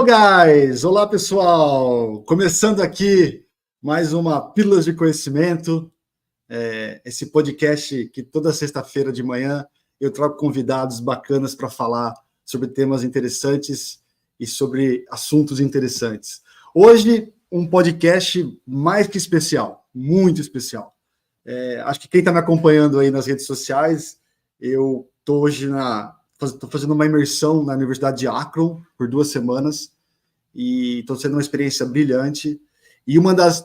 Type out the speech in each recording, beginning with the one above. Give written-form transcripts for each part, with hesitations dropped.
guys! Olá, pessoal! Começando aqui mais uma Pílulas de Conhecimento, esse podcast que toda sexta-feira de manhã eu trago convidados bacanas para falar sobre temas interessantes e sobre assuntos interessantes. Hoje, um podcast mais que especial, muito especial. Acho que quem está me acompanhando aí nas redes sociais, eu estou hoje estou fazendo uma imersão na Universidade de Akron por 2 semanas e estou sendo uma experiência brilhante. E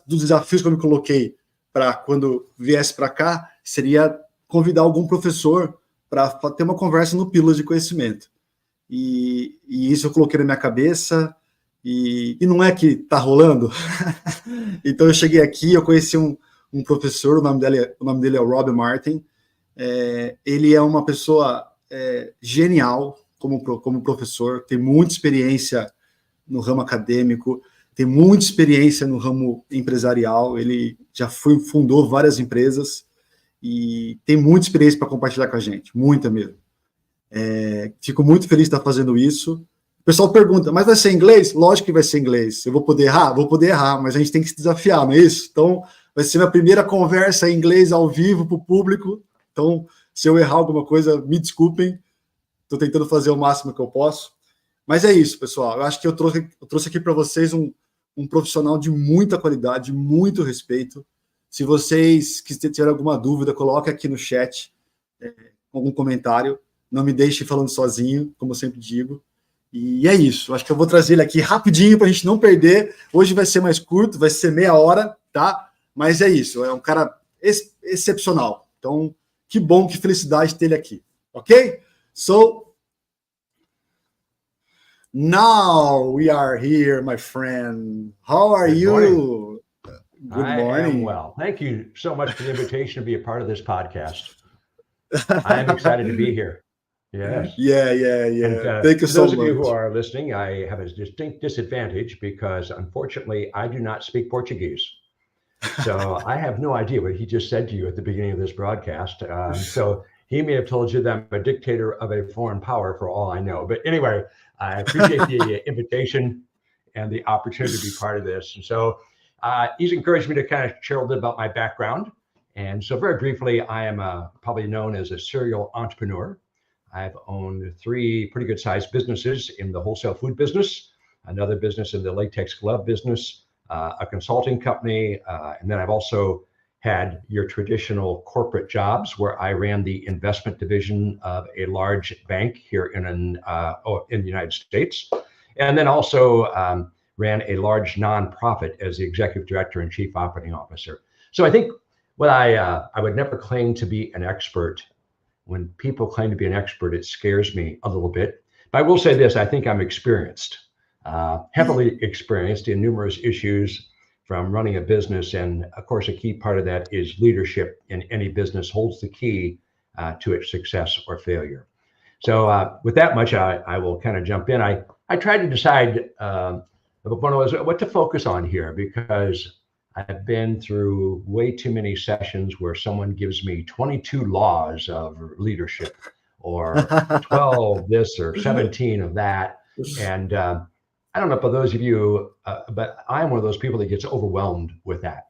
dos desafios que eu me coloquei para quando viesse para cá seria convidar algum professor para ter uma conversa no Pílulas de Conhecimento. E isso eu coloquei na minha cabeça e não é que está rolando. Então eu cheguei aqui, eu conheci um professor, o nome dele é o Rob Martin. Ele é uma pessoa genial como professor, tem muita experiência no ramo acadêmico, tem muita experiência no ramo empresarial, ele já fundou várias empresas e tem muita experiência para compartilhar com a gente, muita mesmo. Fico muito feliz de estar fazendo isso. O pessoal pergunta, mas vai ser em inglês? Lógico que vai ser em inglês. Eu vou poder errar? Vou poder errar, mas a gente tem que se desafiar, não é isso? Então, vai ser minha primeira conversa em inglês ao vivo para o público. Então, se eu errar alguma coisa, me desculpem. Estou tentando fazer o máximo que eu posso. Mas é isso, pessoal. Eu acho que eu trouxe aqui para vocês um profissional de muita qualidade, de muito respeito. Se vocês tiverem alguma dúvida, coloque aqui no chat algum comentário. Não me deixe falando sozinho, como eu sempre digo. E é isso. Acho que eu vou trazer ele aqui rapidinho para a gente não perder. Hoje vai ser mais curto, vai ser meia hora, tá? Mas é isso. É um cara excepcional. Então, que bom, que felicidade ter ele aqui. Ok? So, now we are here, my friend. How are you? Morning. Good morning. I am well. Thank you so much for the invitation to be a part of this podcast. I am excited to be here. Yes. Yeah. And, Thank you so much. those of you who are listening, I have a distinct disadvantage because unfortunately I do not speak Portuguese. So I have no idea what he just said to you at the beginning of this broadcast. So he may have told you that I'm a dictator of a foreign power for all I know. But anyway, I appreciate the invitation and the opportunity to be part of this. And so he's encouraged me to kind of share a little bit about my background. And so very briefly, I am probably known as a serial entrepreneur. I've owned 3 pretty good sized businesses in the wholesale food business, another business in the latex glove business, a consulting company. And then I've also had your traditional corporate jobs where I ran the investment division of a large bank here in the United States. And then also ran a large nonprofit as the executive director and chief operating officer. So I think what I would never claim to be an expert. When people claim to be an expert, it scares me a little bit. But I will say this, I think I'm experienced, heavily experienced in numerous issues from running a business. And of course, a key part of that is leadership in any business holds the key to its success or failure. So with that much, I will kind of jump in. I tried to decide what to focus on here because I've been through way too many sessions where someone gives me 22 laws of leadership or 12 this or 17 of that. And I don't know about those of you, but I'm one of those people that gets overwhelmed with that.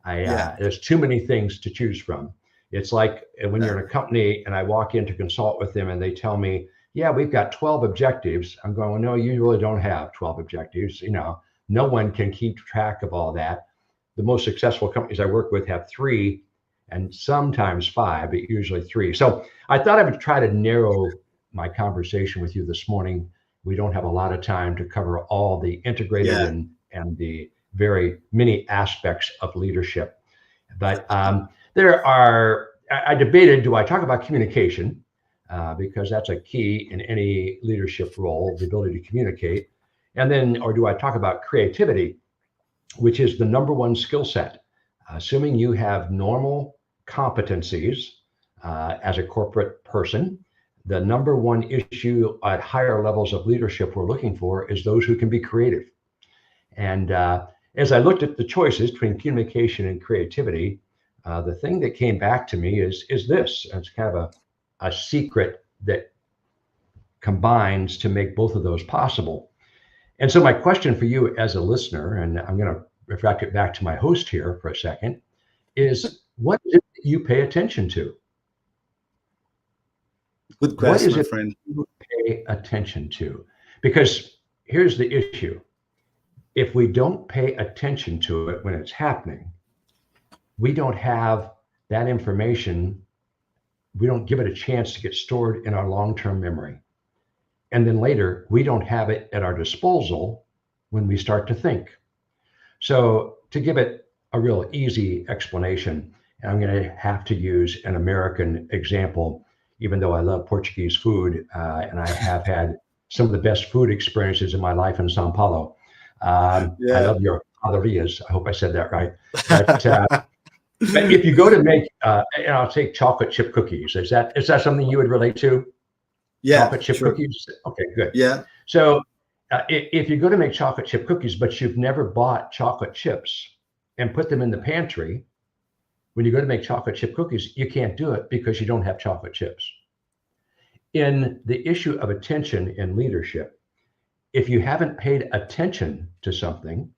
There's too many things to choose from. It's like when you're in a company and I walk in to consult with them and they tell me, yeah, we've got 12 objectives. I'm going, well, no, you really don't have 12 objectives. You know, no one can keep track of all that. The most successful companies I work with have 3 and sometimes 5, but usually 3. So I thought I would try to narrow my conversation with you this morning. We don't have a lot of time to cover all the integrated and the very many aspects of leadership. But I debated, do I talk about communication? Because that's a key in any leadership role, the ability to communicate. And then, or do I talk about creativity, which is the number one skill set? Assuming you have normal competencies as a corporate person, the number one issue at higher levels of leadership we're looking for is those who can be creative. And as I looked at the choices between communication and creativity, the thing that came back to me is this. It's kind of a secret that combines to make both of those possible. And so my question for you as a listener, and I'm going to reflect it back to my host here for a second, is what is it that you pay attention to? Good What question, is my it friend. you pay attention to? Because here's the issue. If we don't pay attention to it when it's happening, we don't have that information. We don't give it a chance to get stored in our long-term memory. And then later, we don't have it at our disposal when we start to think. So to give it a real easy explanation, I'm going to have to use an American example, even though I love Portuguese food, and I have had some of the best food experiences in my life in Sao Paulo. I Yeah. love your padarias. I hope I said that right. But if you go to make, and I'll take chocolate chip cookies, is that something you would relate to? Yeah, Chocolate chip sure. cookies? Okay, good. Yeah. So if you go to make chocolate chip cookies, but you've never bought chocolate chips and put them in the pantry, when you go to make chocolate chip cookies, you can't do it because you don't have chocolate chips. In the issue of attention in leadership, if you haven't paid attention to something,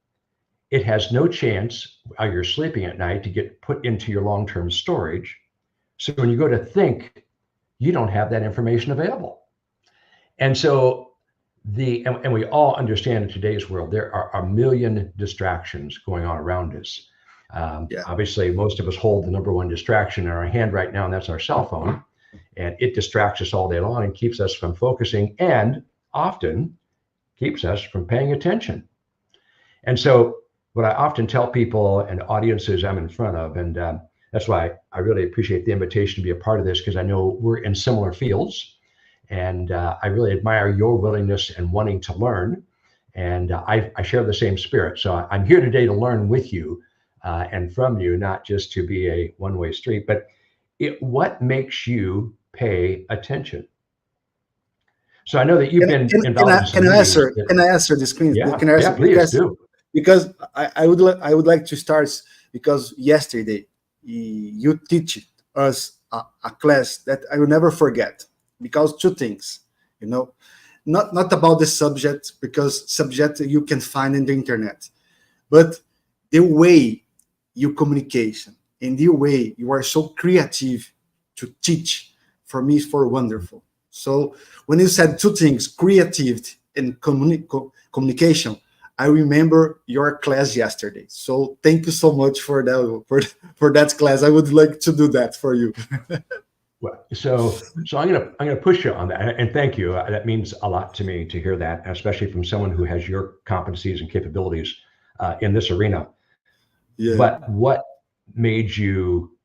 it has no chance while you're sleeping at night to get put into your long-term storage. So when you go to think, you don't have that information available. And so and we all understand in today's world, there are a million distractions going on around us. Yeah. Obviously, most of us hold the number one distraction in our hand right now, and that's our cell phone. And it distracts us all day long and keeps us from focusing and often keeps us from paying attention. And so what I often tell people and audiences I'm in front of, and that's why I really appreciate the invitation to be a part of this, because I know we're in similar fields. And I really admire your willingness and wanting to learn. And I share the same spirit. So I'm here today to learn with you and from you, not just to be a one-way street. But what makes you pay attention? So I know that you've been involved in some meetings. Can I answer this? Can Yeah, I answer? please do. Because I would like to start, because yesterday you teach us a class that I will never forget. Because two things, not about the subject, because subject you can find in the internet, but the way you communication and the way you are so creative to teach, for me is for wonderful. So when you said two things, creativity and communication, I remember your class yesterday. So thank you so much for that class. I would like to do that for you. Well, so I'm gonna push you on that, and thank you. That means a lot to me to hear that, especially from someone who has your competencies and capabilities in this arena. Yeah. But what made you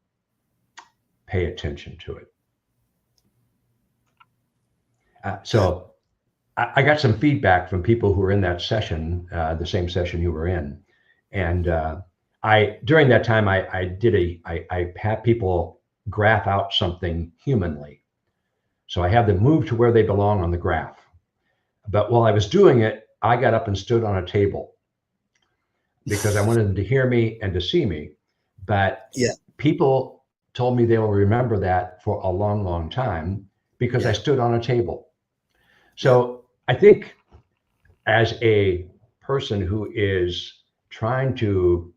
pay attention to it? So I got some feedback from people who were in that session, the same session you were in, and during that time I had people graph out something humanly. So I have them move to where they belong on the graph. But while I was doing it, I got up and stood on a table because I wanted them to hear me and to see me. But Yeah. people told me they will remember that for a long, long time because I stood on a table. So I think as a person who is trying to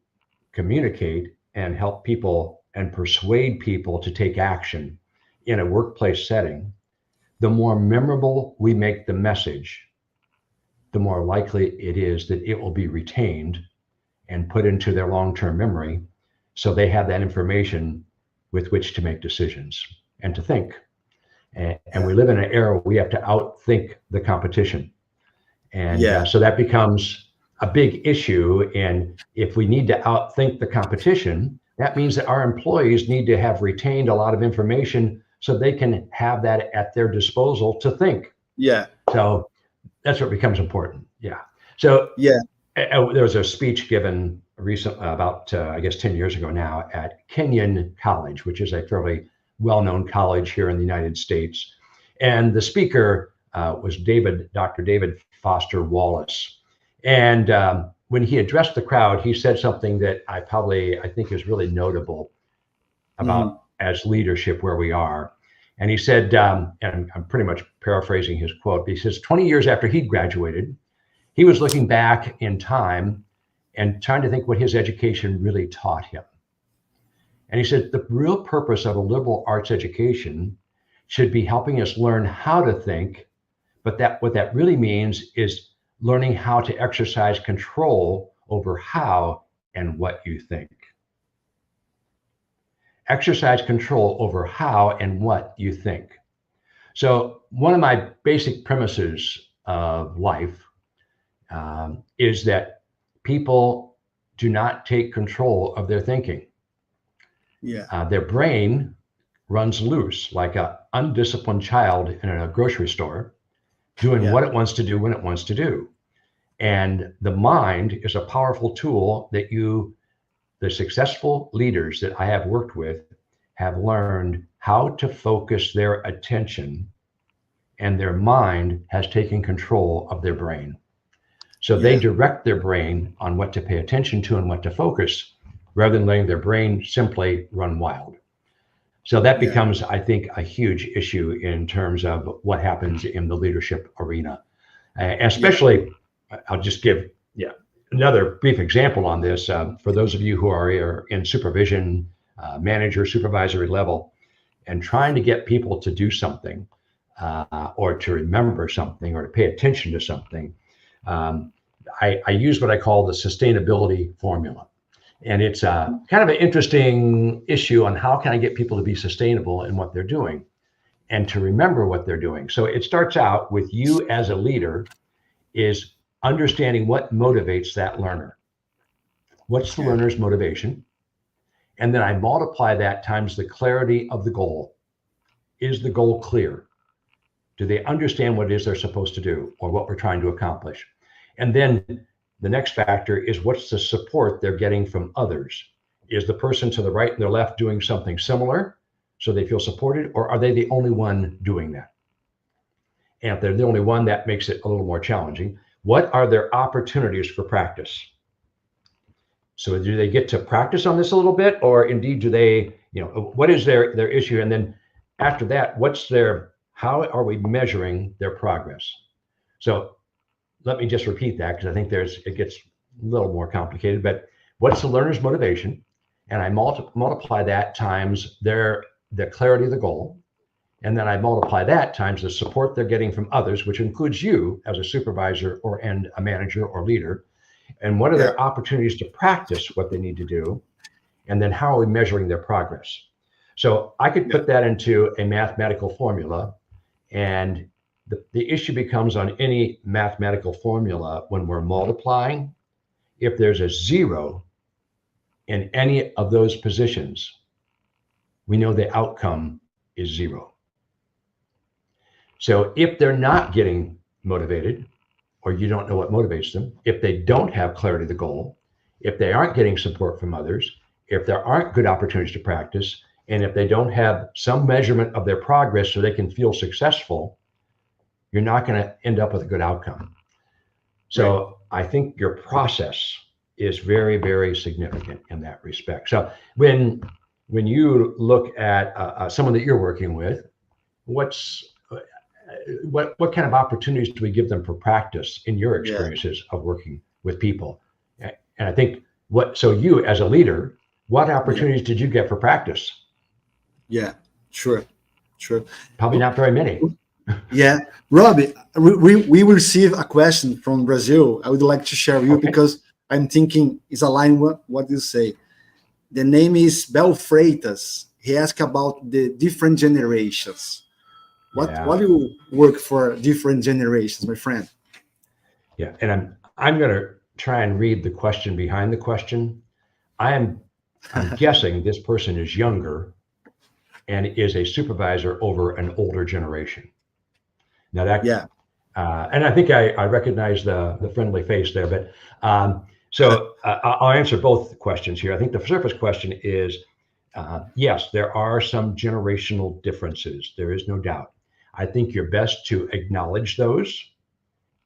communicate and help people and persuade people to take action in a workplace setting, the more memorable we make the message, the more likely it is that it will be retained and put into their long-term memory, so they have that information with which to make decisions and to think. And we live in an era where we have to outthink the competition. And so that becomes a big issue. And if we need to outthink the competition, that means that our employees need to have retained a lot of information so they can have that at their disposal to think. Yeah. So that's what becomes important. Yeah. So there was a speech given about, I guess, 10 years ago now at Kenyon College, which is a fairly well-known college here in the United States. And the speaker was Dr. David Foster Wallace. And when he addressed the crowd, he said something that I think is really notable about as leadership where we are. And he said, and I'm pretty much paraphrasing his quote, he says, 20 years after he graduated, he was looking back in time and trying to think what his education really taught him. And he said the real purpose of a liberal arts education should be helping us learn how to think, but that what that really means is learning how to exercise control over how and what you think. Exercise control over how and what you think. So one of my basic premises of life is that people do not take control of their thinking. Their brain runs loose like an undisciplined child in a grocery store, doing what it wants to do when it wants to do. And the mind is a powerful tool that the successful leaders that I have worked with have learned how to focus their attention, and their mind has taken control of their brain. So they direct their brain on what to pay attention to and what to focus, rather than letting their brain simply run wild. So that becomes, I think, a huge issue in terms of what happens in the leadership arena. Especially, I'll just give another brief example on this. For those of you who are in supervision, manager, supervisory level, and trying to get people to do something, or to remember something, or to pay attention to something, I use what I call the sustainability formula. And it's kind of an interesting issue on how can I get people to be sustainable in what they're doing and to remember what they're doing. So it starts out with you as a leader is understanding what motivates that learner. What's the learner's motivation? And then I multiply that times the clarity of the goal. Is the goal clear? Do they understand what it is they're supposed to do or what we're trying to accomplish? And then the next factor is what's the support they're getting from others? Is the person to the right and the left doing something similar so they feel supported, or are they the only one doing that? And if they're the only one, that makes it a little more challenging. What are their opportunities for practice? So do they get to practice on this a little bit, or indeed do they, what is their issue? And then after that, how are we measuring their progress? So let me just repeat that, because I think it gets a little more complicated, but what's the learner's motivation? And I multiply that times the clarity of the goal. And then I multiply that times the support they're getting from others, which includes you as a supervisor and a manager or leader. And what are their opportunities to practice what they need to do? And then how are we measuring their progress? So I could put that into a mathematical formula, and the issue becomes on any mathematical formula when we're multiplying, if there's a zero in any of those positions, we know the outcome is zero. So if they're not getting motivated, or you don't know what motivates them, if they don't have clarity of the goal, if they aren't getting support from others, if there aren't good opportunities to practice, and if they don't have some measurement of their progress so they can feel successful, you're not going to end up with a good outcome. So I think your process is very, very significant in that respect. So when you look at someone that you're working with, what kind of opportunities do we give them for practice in your experiences of working with people? And I think so you as a leader, what opportunities did you get for practice? Yeah, sure. Probably not very many. Robbie, we will receive a question from Brazil. I would like to share with you because I'm thinking it's aligned with what you say. The name is Bel Freitas. He asked about the different generations. What do you work for different generations, my friend? Yeah, and I'm going to try and read the question behind the question. I'm guessing this person is younger and is a supervisor over an older generation. Now and I think I recognize the friendly face there, but so I'll answer both questions here. I think the surface question is, yes, there are some generational differences. There is no doubt. I think you're best to acknowledge those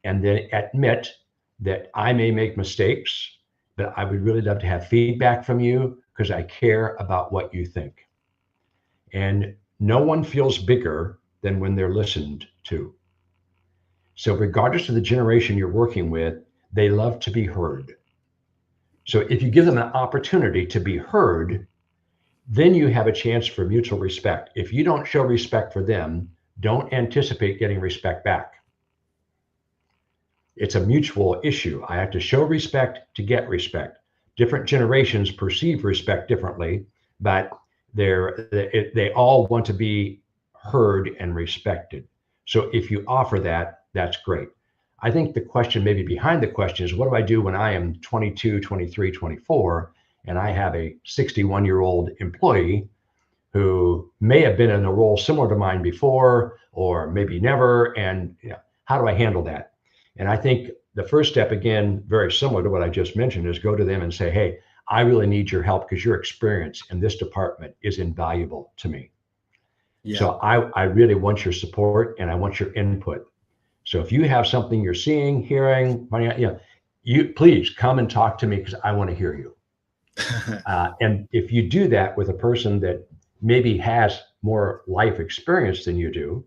and then admit that I may make mistakes, but I would really love to have feedback from you because I care about what you think. And no one feels bigger than when they're listened to. So regardless of the generation you're working with, they love to be heard. So if you give them an opportunity to be heard, then you have a chance for mutual respect. If you don't show respect for them, don't anticipate getting respect back. It's a mutual issue. I have to show respect to get respect. Different generations perceive respect differently, but they all want to be heard and respected. So if you offer that, that's great. I think the question maybe behind the question is, what do I do when I am 22, 23, 24, and I have a 61-year-old employee who may have been in a role similar to mine before, or maybe never, and how do I handle that? And I think the first step, again, very similar to what I just mentioned, is go to them and say, hey, I really need your help because your experience in this department is invaluable to me. Yeah. So I really want your support and I want your input. So if you have something you're seeing, hearing, you please come and talk to me because I want to hear you. And if you do that with a person that maybe has more life experience than you do,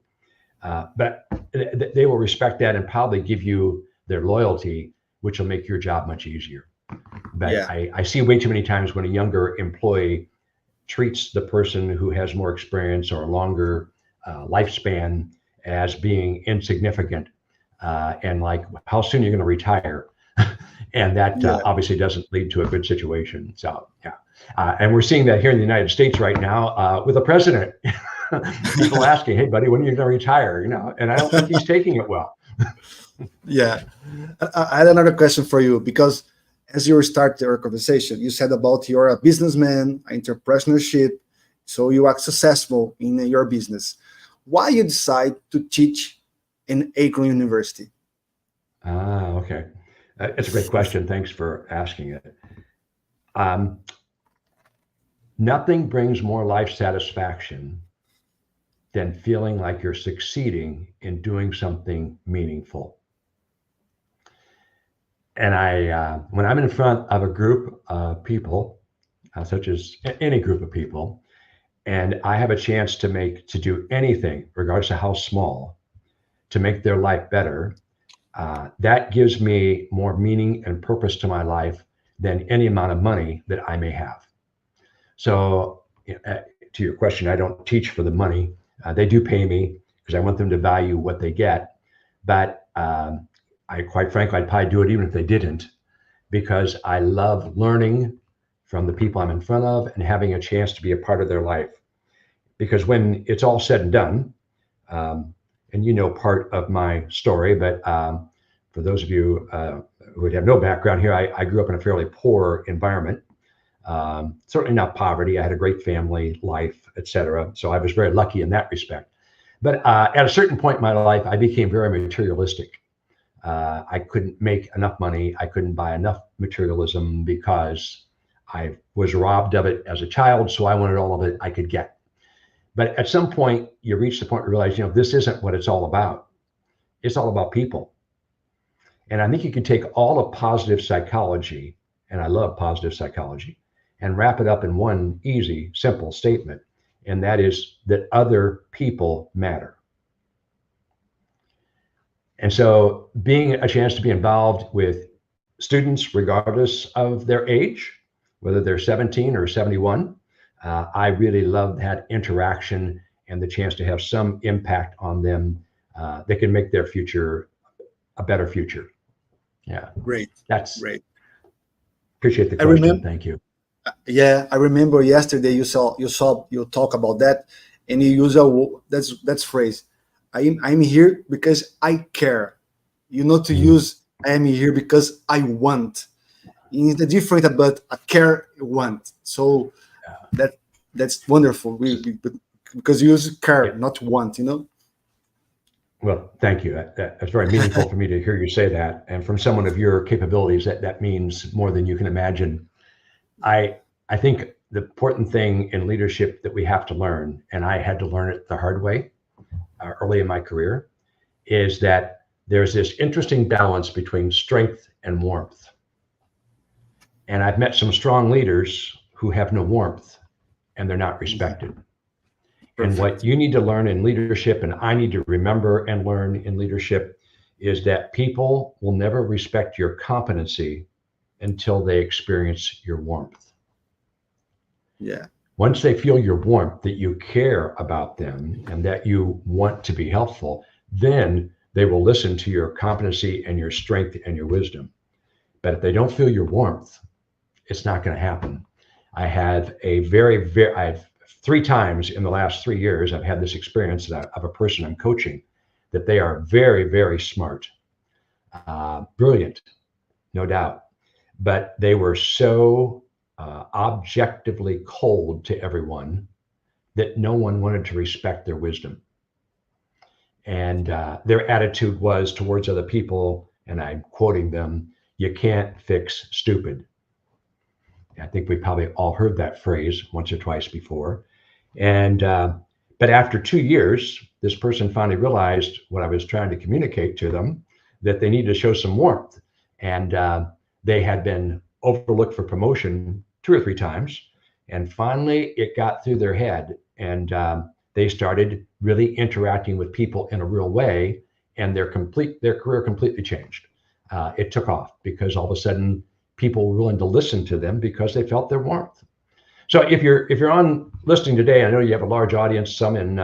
but they will respect that and probably give you their loyalty, which will make your job much easier. But Yeah. I see way too many times when a younger employee treats the person who has more experience or a longer lifespan as being insignificant and like, how soon you're going to retire. And that obviously doesn't lead to a good situation. So, yeah. And we're seeing that here in the United States right now with the president. People asking, hey, buddy, when are you going to retire? And I don't think he's taking it well. Yeah. I had another question for you, because as you start our conversation, you said about you're a businessman, entrepreneurship, so you are successful in your business. Why you decide to teach in Akron University? Okay. It's a great question. Thanks for asking it. Nothing brings more life satisfaction than feeling like you're succeeding in doing something meaningful. And when I'm in front of a group of people, such as any group of people, and I have a chance to do anything, regardless of how small, to make their life better, that gives me more meaning and purpose to my life than any amount of money that I may have. So to your question, I don't teach for the money. They do pay me because I want them to value what they get. But quite frankly, I'd probably do it even if they didn't, because I love learning from the people I'm in front of and having a chance to be a part of their life. Because when it's all said and done, and part of my story, but for those of you who would have no background here, I grew up in a fairly poor environment. Certainly not poverty. I had a great family life, etc. So I was very lucky in that respect. But at a certain point in my life, I became very materialistic. I couldn't make enough money. I couldn't buy enough materialism because I was robbed of it as a child. So I wanted all of it I could get. But at some point, you reach the point where you realize, this isn't what it's all about. It's all about people. And I think you can take all of positive psychology, and I love positive psychology, and wrap it up in one easy, simple statement. And that is that other people matter. And so being a chance to be involved with students, regardless of their age, whether they're 17 or 71, I really love that interaction and the chance to have some impact on them that can make their future a better future. Yeah. Great. That's great. Appreciate the question. Thank you. Yeah, I remember yesterday you talk about that, and you use that's phrase. I'm here because I care. To use I am here because I want. It's different, but I care want. So that's wonderful. Because you use care, not want. Well, thank you. That's very meaningful for me to hear you say that, and from someone of your capabilities, that means more than you can imagine. I think the important thing in leadership that we have to learn, and I had to learn it the hard way early in my career, is that there's this interesting balance between strength and warmth. And I've met some strong leaders who have no warmth and they're not respected. Perfect. And what you need to learn in leadership, and I need to remember and learn in leadership, is that people will never respect your competency until they experience your warmth. Yeah. Once they feel your warmth, that you care about them and that you want to be helpful, then they will listen to your competency and your strength and your wisdom. But if they don't feel your warmth, it's not going to happen. I have three times in the last 3 years, I've had this experience of a person I'm coaching, that they are very, very smart, brilliant, no doubt, but they were so objectively cold to everyone that no one wanted to respect their wisdom. And their attitude was towards other people, and I'm quoting them, "You can't fix stupid." I think we probably all heard that phrase once or twice before. And but after 2 years, this person finally realized what I was trying to communicate to them, that they needed to show some warmth. And they had been overlooked for promotion 2 or 3 times. And finally, it got through their head. And they started really interacting with people in a real way. And their career completely changed. It took off because all of a sudden, people were willing to listen to them because they felt their warmth. So if you're on listening today, I know you have a large audience, some in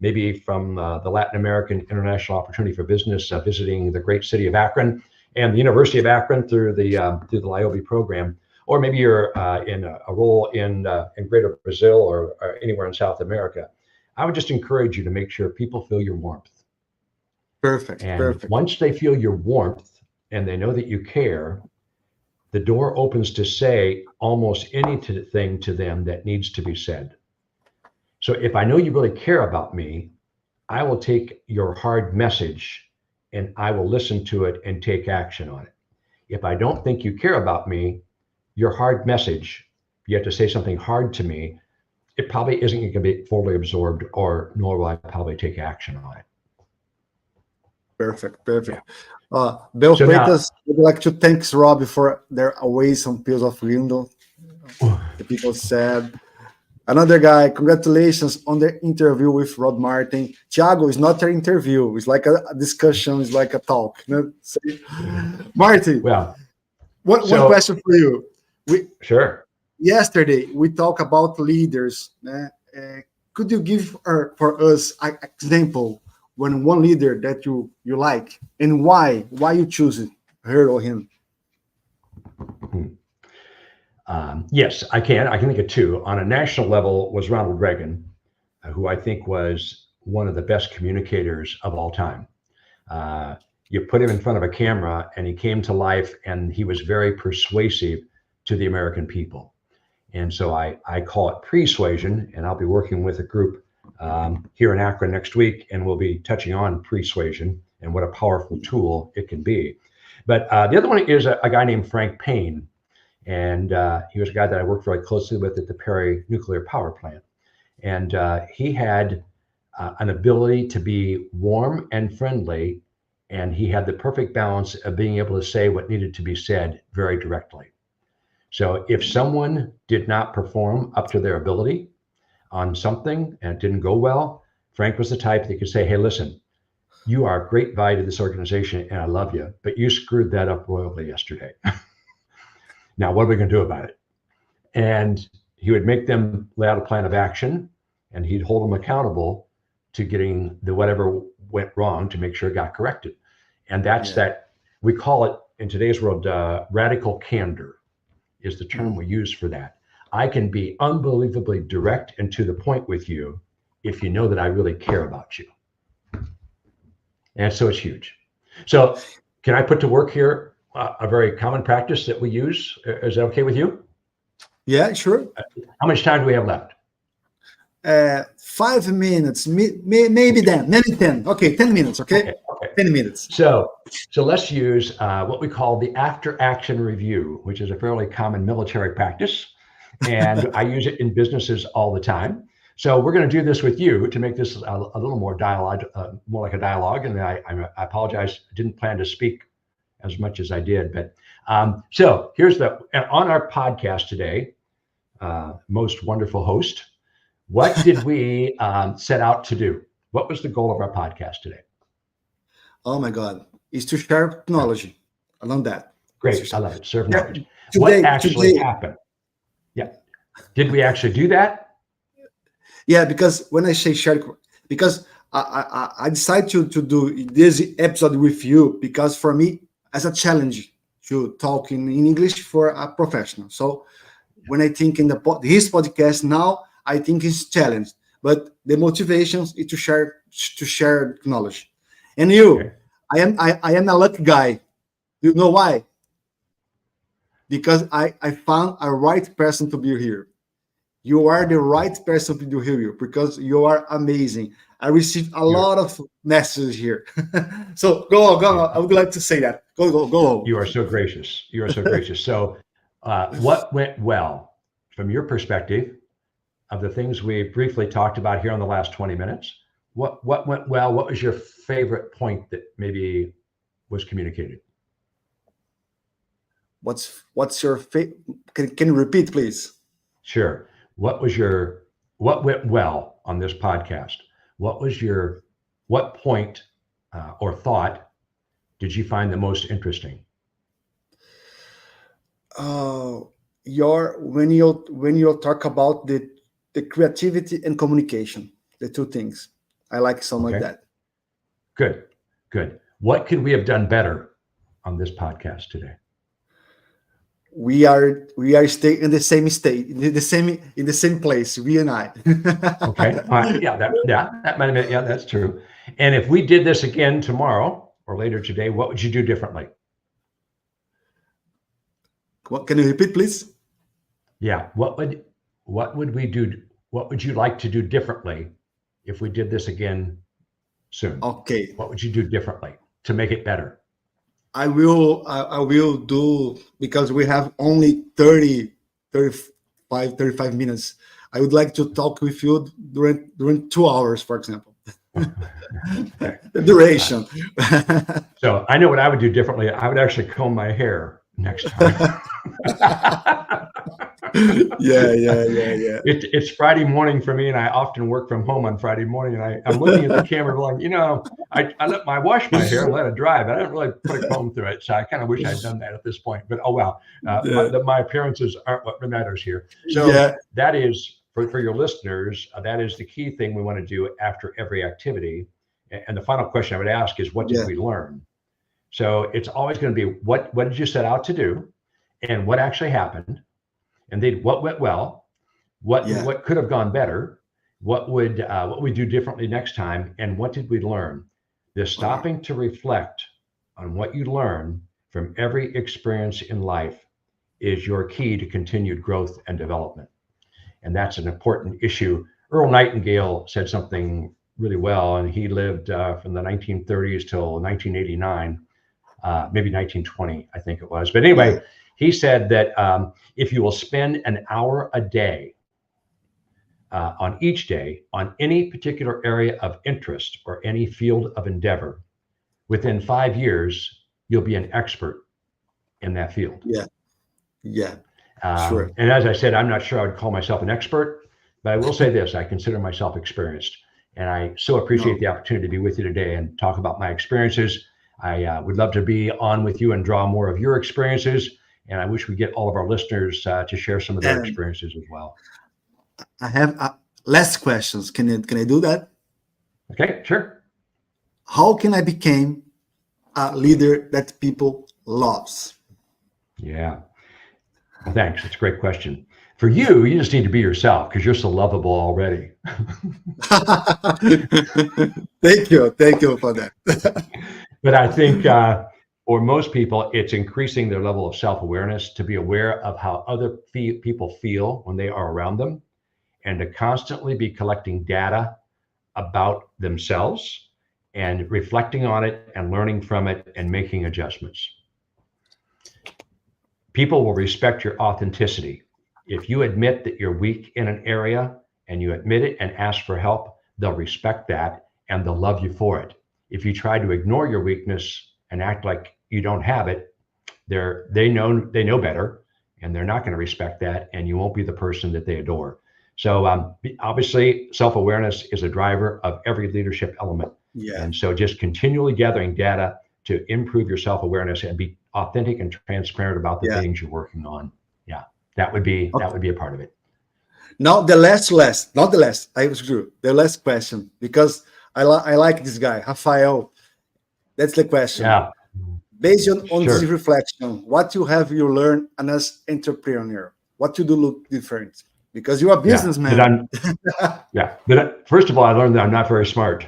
maybe from the Latin American International Opportunity for Business, visiting the great city of Akron and the University of Akron through the LIOBI program, or maybe you're in a role in Greater Brazil or anywhere in South America. I would just encourage you to make sure people feel your warmth. Perfect. And once they feel your warmth and they know that you care, the door opens to say almost anything to them that needs to be said. So if I know you really care about me, I will take your hard message and I will listen to it and take action on it. If I don't think you care about me, your hard message, you have to say something hard to me, it probably isn't going to be fully absorbed, or nor will I probably take action on it. Perfect. Bel So Freitas would like to thank Rob for their Always on Pills of Lindo. The people said. Another guy, congratulations on the interview with Rod Martin. Thiago, is not an interview. It's like a discussion. It's like a talk. You know? So, Martin, well, one question for you. Sure. Yesterday, we talked about leaders. Could you give for us an example when one leader that you like and why you choose it, her or him? Yes, I can. I can think of 2. On a national level was Ronald Reagan, who I think was one of the best communicators of all time. You put him in front of a camera and he came to life, and he was very persuasive to the American people. And so I call it persuasion, and I'll be working with a group here in Akron next week, and we'll be touching on persuasion and what a powerful tool it can be. But the other one is a guy named Frank Payne. And he was a guy that I worked very closely with at the Perry nuclear power plant. And he had an ability to be warm and friendly, and he had the perfect balance of being able to say what needed to be said very directly. So if someone did not perform up to their ability on something and it didn't go well, Frank was the type that could say, "Hey, listen, you are a great value to this organization and I love you, but you screwed that up royally yesterday. Now, what are we going to do about it?" And he would make them lay out a plan of action, and he'd hold them accountable to getting the whatever went wrong to make sure it got corrected. And that's that, we call it in today's world, radical candor is the term we use for that. I can be unbelievably direct and to the point with you if you know that I really care about you. And so it's huge. So can I put to work here a very common practice that we use? Is that okay with you? Yeah, sure. How much time do we have left? 5 minutes, maybe then, maybe 10. Okay, 10 minutes, okay? 10 minutes. So let's use what we call the after action review, which is a fairly common military practice. And I use it in businesses all the time. So we're going to do this with you to make this a little more dialogue, more like a dialogue. And I apologize, I didn't plan to speak as much as I did. But so here's on our podcast today, most wonderful host, what did we set out to do? What was the goal of our podcast today? Oh my God. is to share knowledge along that. Great. I love it. Serve Yeah, knowledge. What actually today, happened? Yeah. Did we actually do that? yeah, because when I say share, because I decided to do this episode with you because for me, as a challenge to talk in English for a professional. So when I think in his podcast now, I think it's challenge, but the motivation is to share knowledge. And Okay. I am a lucky guy. You know why? Because I found a right person to be here. You are the right person to be here because you are amazing. I received a You're, lot of messages here. So go on, go on. I would like to say that. Go. you are so gracious. You are so gracious. So, what went well from your perspective of the things we briefly talked about here in the last 20 minutes? What went well? What was your favorite point that maybe was communicated? What's your favorite? Can you repeat, please? Sure. What went well on this podcast? What point or thought did you find the most interesting? When you talk about the creativity and communication, the two things, I like something like Okay. that. Good. What could we have done better on this podcast today? We are staying in the same state, in the same place, we and I. Okay. All right. That might have been, yeah, that's true. And if we did this again tomorrow or later today, what would you do differently? What, can you repeat, please? Yeah. What would we do? What would you like to do differently if we did this again soon? Okay. What would you do differently to make it better? I will do, because we have only 35 minutes. I would like to talk with you during 2 hours, for example. Okay. The duration. So I know what I would do differently. I would actually comb my hair next time. Yeah. It's Friday morning for me, and I often work from home on Friday morning. And I'm looking at the camera going, I wash my hair and let it dry, but I don't really put a comb through it. So I kind of wish I'd done that at this point. But oh well, my appearances aren't what matters here. So that is for your listeners. That is the key thing we want to do after every activity. And the final question I would ask is, what did we learn? So it's always going to be what did you set out to do, and what actually happened. And then what went well, what could have gone better, what would we do differently next time, and what did we learn? The stopping to reflect on what you learn from every experience in life is your key to continued growth and development. And that's an important issue. Earl Nightingale said something really well, and he lived from the 1930s till 1989, maybe 1920, I think it was. But anyway, he said that if you will spend an hour a day on each day on any particular area of interest or any field of endeavor, within 5 years, you'll be an expert in that field. Yeah. Sure. And as I said, I'm not sure I would call myself an expert, but I will say this: I consider myself experienced, and I so appreciate the opportunity to be with you today and talk about my experiences. I would love to be on with you and draw more of your experiences. And I wish we get all of our listeners to share some of their experiences as well. I have last questions. Can I do that? Okay, sure. How can I become a leader that people loves? Yeah, thanks. It's a great question. For you, you just need to be yourself because you're so lovable already. Thank you for that. But I think for most people, it's increasing their level of self-awareness to be aware of how other people feel when they are around them, and to constantly be collecting data about themselves and reflecting on it and learning from it and making adjustments. People will respect your authenticity. If you admit that you're weak in an area and you admit it and ask for help, they'll respect that and they'll love you for it. If you try to ignore your weakness and act like you don't have it, they know better, and they're not going to respect that, and you won't be the person that they adore. So obviously, self-awareness is a driver of every leadership element. Yeah. And so just continually gathering data to improve your self-awareness and be authentic and transparent about the Yeah. things you're working on. Yeah, that would be a part of it. Now the last, not the last. I was true. The last question, because I like this guy, Rafael. That's the question. Yeah. Based on Sure. this reflection, what you learned as entrepreneur? What you do look different? Because you're a businessman. First of all, I learned that I'm not very smart.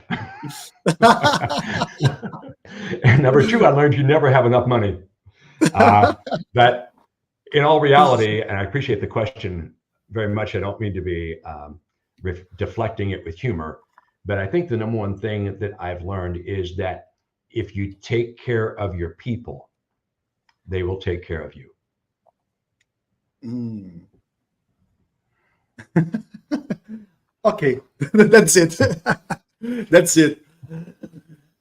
And number two, I learned you never have enough money. But in all reality, and I appreciate the question very much, I don't mean to be deflecting it with humor, but I think the number one thing that I've learned is that if you take care of your people, they will take care of you. Okay, that's it. That's it.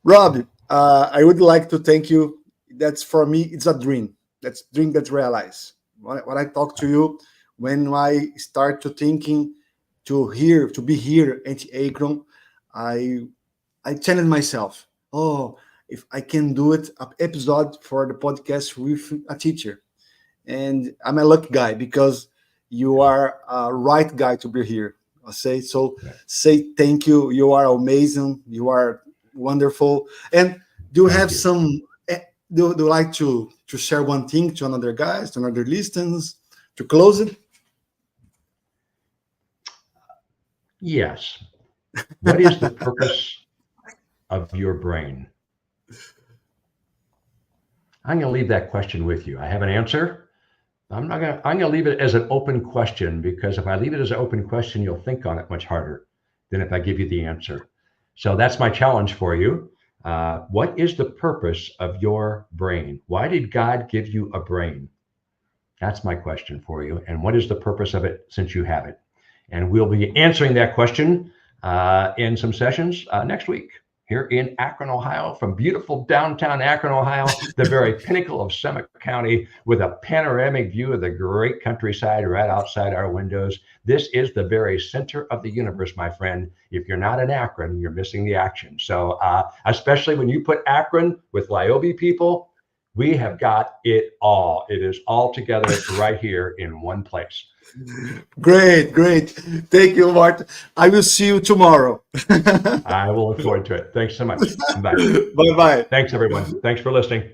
Rob, I would like to thank you. That's for me, it's a dream. That's a dream that's realized. When I talk to you, when I start to thinking to be here at Akron, I challenge myself. Oh, if I can do it, an episode for the podcast with a teacher. And I'm a lucky guy because you are a right guy to be here. I say so. Say thank you. You are amazing. You are wonderful. And do you have some? Do you like to share one thing to another guys, to another listeners, to close it? Yes. What is the purpose of your brain? I'm going to leave that question with you. I have an answer. I'm going to leave it as an open question, because if I leave it as an open question, you'll think on it much harder than if I give you the answer. So that's my challenge for you. What is the purpose of your brain? Why did God give you a brain? That's my question for you. And what is the purpose of it since you have it? And we'll be answering that question in some sessions next week here in Akron, Ohio, from beautiful downtown Akron, Ohio, the very pinnacle of Summit County, with a panoramic view of the great countryside right outside our windows. This is the very center of the universe, my friend. If you're not in Akron, you're missing the action. So especially when you put Akron with Liobe people, we have got it all. It is all together right here in one place. Great. Thank you, Martin. I will see you tomorrow. I will look forward to it. Thanks so much. Bye. Bye-bye. Thanks, everyone. Thanks for listening.